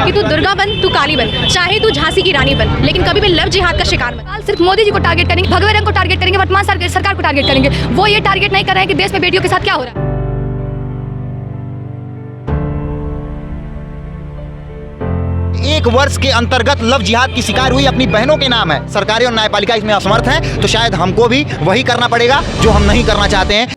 कि तू दुर्गा बन, तू काली बन, चाहे तू झांसी की रानी बन, लेकिन कभी भी लव जिहाद का शिकार मत। सिर्फ मोदी जी को टारगेट करेंगे, भगवे रंग को टारगेट करेंगे, वर्तमान सरकार को टारगेट करेंगे। वो ये टारगेट नहीं कर रहे हैं कि देश में बेटियों के साथ क्या हो रहा है। एक वर्ष के अंतर्गत लव जिहाद की शिकार हुई अपनी बहनों के नाम है। सरकारी और न्यायपालिका इसमें असमर्थ है, तो शायद हमको भी वही करना पड़ेगा जो हम नहीं करना चाहते हैं।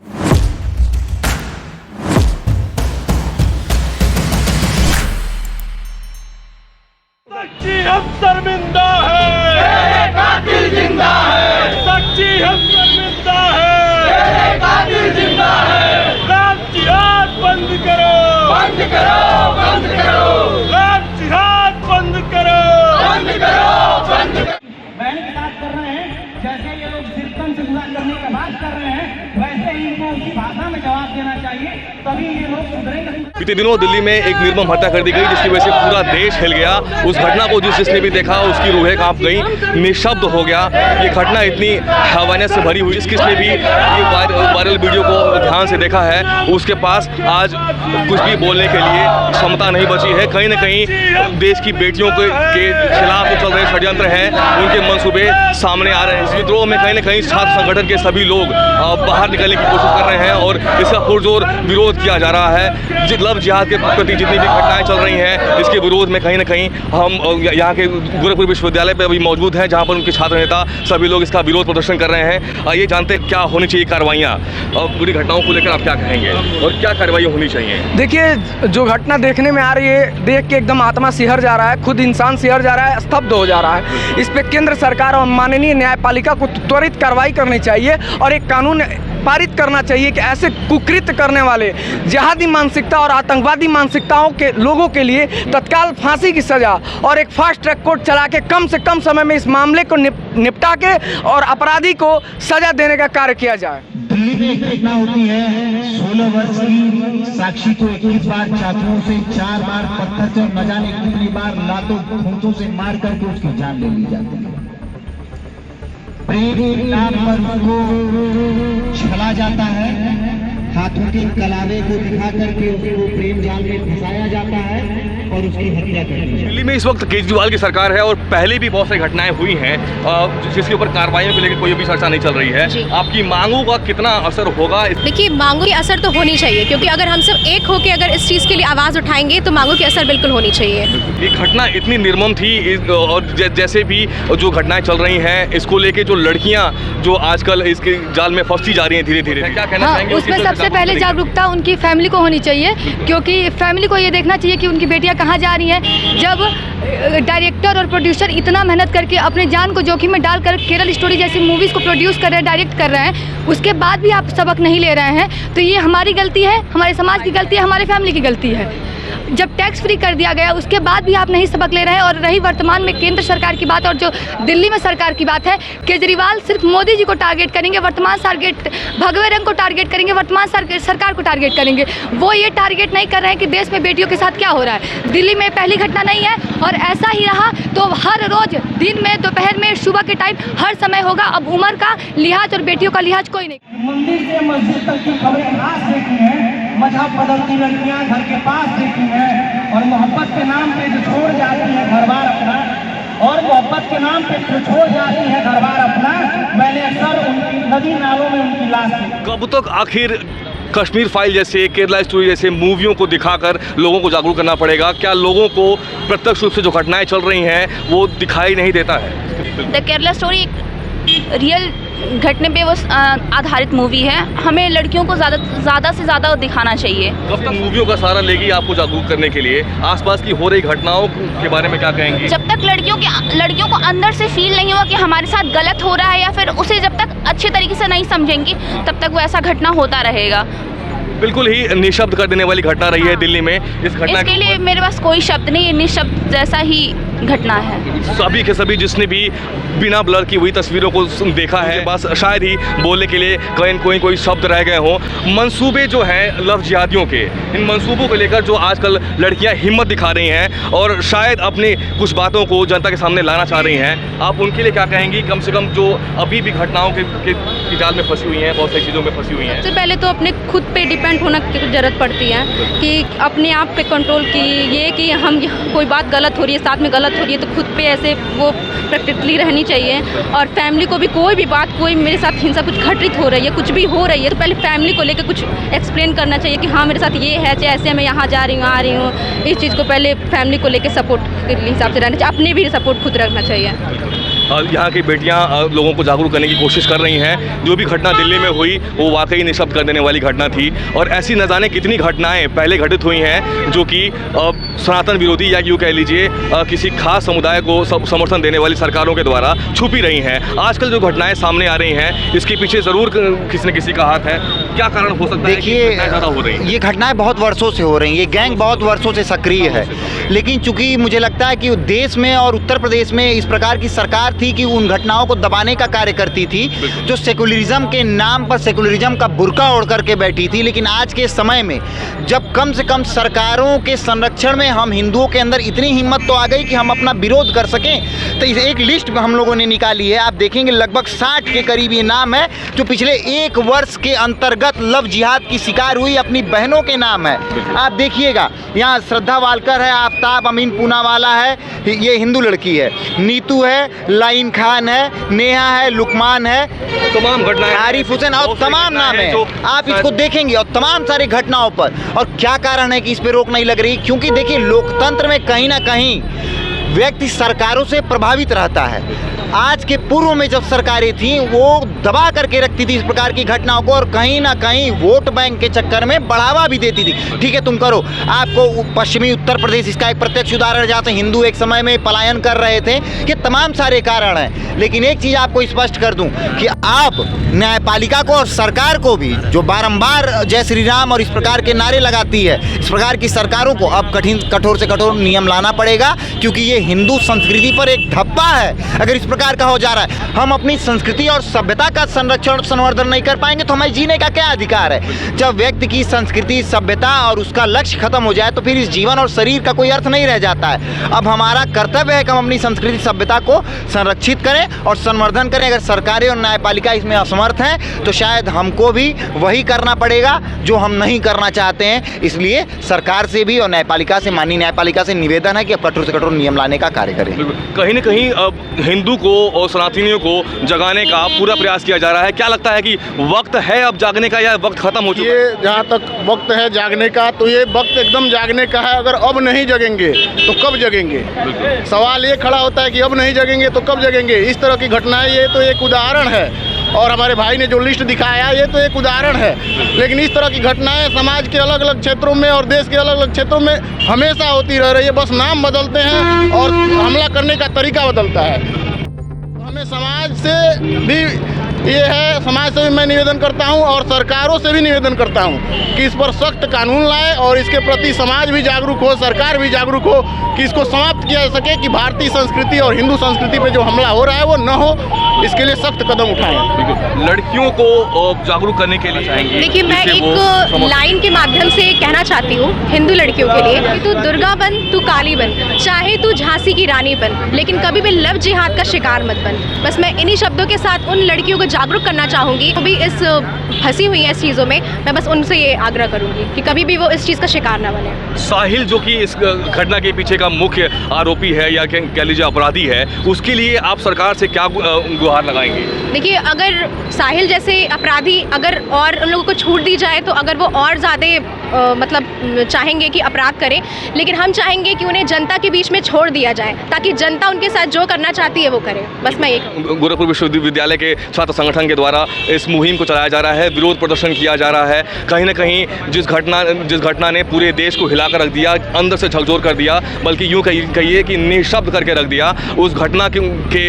सच्ची हम शर्मिंदा है, कातिल जिंदा है। सच्ची हम शर्मिंदा है, कातिल जिंदा है। लव जिहाद बंद करो, बंद करो, बंद करो। लव जिहाद बंद करो, बंद करो, बंद करो। बहन के साथ कर रहे हैं, जैसे ये लोग सिरकन से गुनाह करने की बात कर रहे हैं, वैसे ही इनको उसी भाषा में जवाब देना चाहिए, तभी ये लोग सुधरेंगे। बीते दिनों दिल्ली में एक निर्मम हत्या कर दी गई, जिसकी वजह से पूरा देश हिल गया। उस घटना को जिसने भी देखा उसकी रूहें कांप गई, निशब्द हो गया। ये घटना इतनी हैवानियत से भरी हुई, जिसने भी ये वायरल वीडियो को ध्यान से देखा है उसके पास आज कुछ भी बोलने के लिए क्षमता नहीं बची है। कहीं ना कहीं देश की बेटियों के खिलाफ जो चल रहे षड्यंत्र हैं, उनके मंसूबे सामने आ रहे हैं। इस विद्रोह में कहीं ना कहीं छात्र संगठन के सभी लोग बाहर निकलने की कोशिश कर रहे हैं और इसका पुरजोर विरोध किया जा रहा है। लव जिहाद के प्रति जितनी भी घटनाएं चल रही हैं, इसके विरोध में कहीं ना कहीं हम यहाँ के गोरखपुर विश्वविद्यालय पर अभी मौजूद हैं, जहाँ पर उनके छात्र नेता सभी लोग इसका विरोध प्रदर्शन कर रहे हैं। ये जानते हैं क्या होनी चाहिए कार्रवाइयाँ, पूरी घटनाओं को लेकर आप क्या कहेंगे और क्या कार्रवाई होनी चाहिए? देखिए, जो घटना देखने में आ रही है, देख के एकदम आत्मा सिहर जा रहा है, खुद इंसान सिहर जा रहा है, स्तब्ध हो जा रहा है। इस पे केंद्र सरकार और माननीय न्यायपालिका को त्वरित कार्रवाई करनी चाहिए और एक कानून पारित करना चाहिए कि ऐसे कुकृत्य करने वाले जिहादी मानसिकता और आतंकवादी मानसिकताओं के लोगों के लिए तत्काल फांसी की सज़ा और एक फास्ट ट्रैक कोर्ट चला के कम से कम समय में इस मामले को निपटा के और अपराधी को सज़ा देने का कार्य किया जाए। दिल्ली में एक घटना होती है, 16 वर्ष की साक्षी को 21 बार चाकुओं से, 4 बार पत्थर से, न जाने कितनी बार लातों खूंटों से मार करके उसकी जान ले ली जाती है। प्रेम के नाम पर उसको छला जाता है, हाथों के कलावे को दिखा करके उसको प्रेम जाल में फंसाया जाता है और उसकी हत्या कर दी जाती है। दिल्ली में इस वक्त केजरीवाल की सरकार है और पहले भी बहुत सारी घटनाएं हुई हैं जिसके ऊपर कार्रवाइयों को लेकर कोई भी चर्चा नहीं चल रही है। आपकी मांगों का कितना असर होगा? देखिए, मांगों की असर तो होनी चाहिए, क्योंकि अगर हम सब एक होकर अगर इस चीज़ के लिए आवाज़ उठाएंगे तो मांगों की असर बिल्कुल होनी चाहिए। ये घटना इतनी निर्मम थी और जैसे भी जो घटनाएं चल रही हैं, इसको लेके जो लड़कियां जो आजकल इसके जाल में फंसती जा रही हैं धीरे धीरे, क्या कहना चाहेंगे? उसमें सबसे पहले जागरूकता उनकी फैमिली को होनी चाहिए, क्योंकि फैमिली को ये देखना चाहिए कि उनकी बेटियां कहाँ जा रही हैं। जब डायरेक्टर और प्रोड्यूसर इतना मेहनत करके अपने जान को जोखिम में डालकर केरल स्टोरी जैसी मूवीज़ को प्रोड्यूस कर रहे हैं, डायरेक्ट कर रहे हैं, उसके बाद भी आप सबक नहीं ले रहे हैं, तो ये हमारी गलती है, हमारे समाज की गलती है, हमारे फैमिली की गलती है। जब टैक्स फ्री कर दिया गया उसके बाद भी आप नहीं सबक ले रहे हैं। और रही वर्तमान में केंद्र सरकार की बात और जो दिल्ली में सरकार की बात है, केजरीवाल सिर्फ मोदी जी को टारगेट करेंगे, वर्तमान भगवे रंग को टारगेट करेंगे, वर्तमान सरकार को टारगेट करेंगे। वो ये टारगेट नहीं कर रहे हैं कि देश में बेटियों के साथ क्या हो रहा है। दिल्ली में पहली घटना नहीं है और ऐसा ही रहा तो हर रोज दिन में, दोपहर में, सुबह के टाइम हर समय होगा। अब उम्र का लिहाज और बेटियों का लिहाज कोई नहीं। मंदिर से मस्जिद तक की खबरें खास देखी हैं, मजहब बदलती लड़कियां घर के पास देखी हैं और मोहब्बत के नाम पे जो छोड़ जाती है घर बार अपना, और मोहब्बत के नाम पे जो छोड़ जाती है घर बार अपना, मैंने अक्सर उनकी नदी नालों में उनकी लाश देखी। कब तक आखिर कश्मीर फाइल जैसे, केरला स्टोरी जैसे मूवियों को दिखाकर लोगों को जागरूक करना पड़ेगा? क्या लोगों को प्रत्यक्ष रूप से जो घटनाएं चल रही हैं वो दिखाई नहीं देता है? द केरला स्टोरी रियल घटने पे वो आधारित मूवी है। हमें लड़कियों को ज़्यादा से ज़्यादा दिखाना चाहिए। कब तक मूवियों का सहारा लेगी आपको जागरूक करने के लिए? आसपास की हो रही घटनाओं के बारे में क्या कहेंगी? जब तक लड़कियों को अंदर से फील नहीं हुआ कि हमारे साथ गलत हो रहा है, या फिर उसे जब तक अच्छे तरीके से नहीं समझेंगी, तब तक वो ऐसा घटना होता रहेगा। बिल्कुल ही निशब्द कर देने वाली घटना रही है दिल्ली में। इस घटना इसके लिए मेरे पास कोई शब्द नहीं, निशब्द जैसा ही घटना है। सभी के सभी जिसने भी बिना ब्लर की हुई तस्वीरों को देखा है, बस शायद ही बोलने के लिए कोई शब्द रह गए हों। मंसूबे जो हैं लव जिहादियों के, इन मंसूबों को लेकर जो आजकल लड़कियां हिम्मत दिखा रही हैं और शायद अपनी कुछ बातों को जनता के सामने लाना चाह रही हैं, आप उनके लिए क्या कहेंगी? कम से कम जो अभी भी घटनाओं के जाल में फंसी हुई हैं, बहुत सारी चीज़ों में फंसी हुई हैं। सबसे पहले तो अपने खुद पे डिपेंड होना की ज़रूरत पड़ती है कि अपने आप पे कंट्रोल की, ये कि हम कोई बात गलत हो रही है, साथ में गलत हो रही है, तो खुद पे ऐसे वो प्रैक्टिकली रहनी चाहिए। और फैमिली को भी कोई भी बात, कोई मेरे साथ हिंसा कुछ घटित हो रही है, कुछ भी हो रही है, तो पहले फैमिली को लेकर कुछ एक्सप्लेन करना चाहिए कि हाँ मेरे साथ ये है, चाहे ऐसे मैं यहाँ जा रही हूँ, आ रही हूँ। इस चीज़ को पहले फैमिली को लेकर सपोर्ट के हिसाब से रहना चाहिए, अपने भी सपोर्ट खुद रखना चाहिए। यहाँ की बेटियाँ लोगों को जागरूक करने की कोशिश कर रही हैं। जो भी घटना दिल्ली में हुई वो वाकई निःशब्द कर देने वाली घटना थी, और ऐसी न जाने कितनी घटनाएं पहले घटित हुई हैं जो कि सनातन विरोधी या यूँ कह लीजिए किसी खास समुदाय को समर्थन देने वाली सरकारों के द्वारा छुपी रही हैं। आजकल जो घटनाएं सामने आ रही हैं इसके पीछे ज़रूर किसी न किसी का हाथ है। क्या कारण हो सकता है? देखिए, ज़्यादा हो रही है, ये घटनाएं बहुत वर्षों से हो रही हैं, ये गैंग बहुत वर्षों से सक्रिय है, लेकिन चूंकि मुझे लगता है कि देश में और उत्तर प्रदेश में इस प्रकार की सरकार थी कि उन घटनाओं को दबाने का कार्य करती थी, जो सेकुलरिज्म के नाम पर सेकुलरिज्म का बुर्का ओढ़ करके बैठी थी। लेकिन आज के समय में जब कम से कम सरकारों के संरक्षण में हम हिंदुओं के अंदर इतनी हिम्मत तो आ गई कि हम अपना विरोध कर सकें, तो इस एक लिस्ट हम लोगों ने निकाली है। आप देखेंगे लगभग 60 के करीब ये नाम है जो पिछले 1 वर्ष के अंतर्गत लव जिहाद की शिकार हुई अपनी बहनों के नाम है। आप देखिएगा, यहाँ श्रद्धा वालकर है, आफ्ताब अमीन पूनावाला है, ये हिंदू लड़की है, नीतू है, लाइन खान है, नेहा है, लुकमान है, तमाम घटनाएं, आरिफ हुसैन और तमाम नाम है। आप इसको देखेंगे और तमाम सारी घटनाओं पर, और क्या कारण है कि इस पे रोक नहीं लग रही? क्योंकि देखिए, लोकतंत्र में कहीं ना कहीं व्यक्ति सरकारों से प्रभावित रहता है। आज के पूर्व में जब सरकारें थीं वो दबा करके रखती थी इस प्रकार की घटनाओं को, और कहीं ना कहीं वोट बैंक के चक्कर में बढ़ावा भी देती थी। ठीक है, तुम करो। आपको पश्चिमी उत्तर प्रदेश इसका एक प्रत्यक्ष उदाहरण, जहाँ से हिंदू एक समय में पलायन कर रहे थे। ये तमाम सारे कारण हैं, लेकिन एक चीज़ आपको स्पष्ट कर दूं कि आप न्यायपालिका को और सरकार को भी, जो बारंबार जय श्री राम और इस प्रकार के नारे लगाती है, इस प्रकार की सरकारों को अब कठोर से कठोर नियम लाना पड़ेगा, क्योंकि ये हिंदू संस्कृति पर एक धब्बा है। अगर इस प्रकार का हो जा रहा है, हम अपनी संस्कृति और सभ्यता का संरक्षण और संवर्धन नहीं कर पाएंगे तो हमें जीने का क्या अधिकार है? जब व्यक्ति की संस्कृति, सभ्यता और उसका लक्ष्य खत्म हो जाए तो फिर इस जीवन और शरीर का कोई अर्थ नहीं रह जाता है। अब हमारा कर्तव्य है कि हम अपनी संस्कृति, सभ्यता को संरक्षित करें और संवर्धन करें। अगर सरकारें और न्यायपालिका इसमें असमर्थ हैं तो शायद हमको भी वही करना पड़ेगा जो हम नहीं करना चाहते हैं। इसलिए सरकार से भी और न्यायपालिका से, माननीय न्यायपालिका से निवेदन है कि अब कठोर से कठोर नियम लाने का कार्य करें। कहीं न कहीं अब हिंदू को और सनातनियों को जगाने का पूरा प्रयास किया जा रहा है। क्या लगता है कि वक्त है अब जागने का, या वक्त खत्म हो चुका है? ये जहाँ तक वक्त है जागने का, तो ये वक्त एकदम जागने का है। अगर अब नहीं जगेंगे तो कब जगेंगे? सवाल ये खड़ा होता है कि अब नहीं जगेंगे तो कब जगेंगे। इस तरह की घटनाएं, ये तो एक उदाहरण है, और हमारे भाई ने जो लिस्ट दिखाया ये तो एक उदाहरण है। लेकिन इस तरह की घटनाएं समाज के अलग अलग क्षेत्रों में और देश के अलग अलग क्षेत्रों में हमेशा होती रह रही है। बस नाम बदलते हैं और हमला करने का तरीका बदलता है। हमें समाज से भी ये है, समाज से भी मैं निवेदन करता हूं और सरकारों से भी निवेदन करता हूं कि इस पर सख्त कानून लाए और इसके प्रति समाज भी जागरूक हो, सरकार भी जागरूक हो कि इसको समाप्त किया जा सके, कि भारतीय संस्कृति और हिंदू संस्कृति पे जो हमला हो रहा है वो न हो। इसके लिए सख्त कदम उठाएं। लड़कियों को जागरूक करने के लिए चाहेंगे? देखिए, मैं एक लाइन के माध्यम से कहना चाहती हूँ हिंदू लड़कियों के लिए, तू दुर्गा बन, तू काली बन, चाहे तू झांसी की रानी बन, लेकिन कभी भी लव जिहाद का शिकार मत बन। बस मैं इन्हीं शब्दों के साथ उन लड़कियों को जागरूक करना चाहूँगी वो भी इस फंसी हुई है इस चीज़ों में। मैं बस उनसे ये आग्रह करूँगी कि कभी भी वो इस चीज़ का शिकार ना बने। साहिल जो कि इस घटना के पीछे का मुख्य आरोपी है या कह लीजिए अपराधी है, उसके लिए आप सरकार से क्या गुहार लगाएंगे? देखिए, अगर साहिल जैसे अपराधी अगर और उन लोगों को छूट दी जाए तो अगर वो और ज़्यादा मतलब चाहेंगे कि अपराध करें, लेकिन हम चाहेंगे कि उन्हें जनता के बीच में छोड़ दिया जाए ताकि जनता उनके साथ जो करना चाहती है वो करे। बस मैं एक गोरखपुर विश्वविद्यालय के छात्र संगठन के द्वारा इस मुहिम को चलाया जा रहा है, विरोध प्रदर्शन किया जा रहा है। कहीं ना कहीं जिस घटना ने पूरे देश को हिलाकर रख दिया, अंदर से झकझोर कर दिया, बल्कि यूँ कहिए कि निःशब्द करके रख दिया, उस घटना के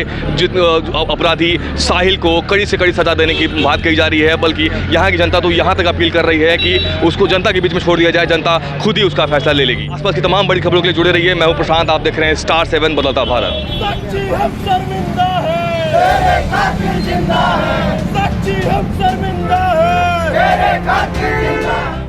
अपराधी साहिल को कड़ी से कड़ी सजा देने की बात कही जा रही है। बल्कि यहाँ की जनता तो यहाँ तक अपील कर रही है कि उसको जनता के बीच बीच में छोड़ दिया जाए, जनता खुद ही उसका फैसला ले लेगी। आसपास की तमाम बड़ी खबरों के लिए जुड़े रहिए। मैं हूं प्रशांत, आप देख रहे हैं स्टार 7 बदलता भारत। सच्ची हम शर्मिंदा है, तेरे कातिल जिंदा है। सच्ची हम शर्मिंदा है, तेरे कातिल जिंदा है।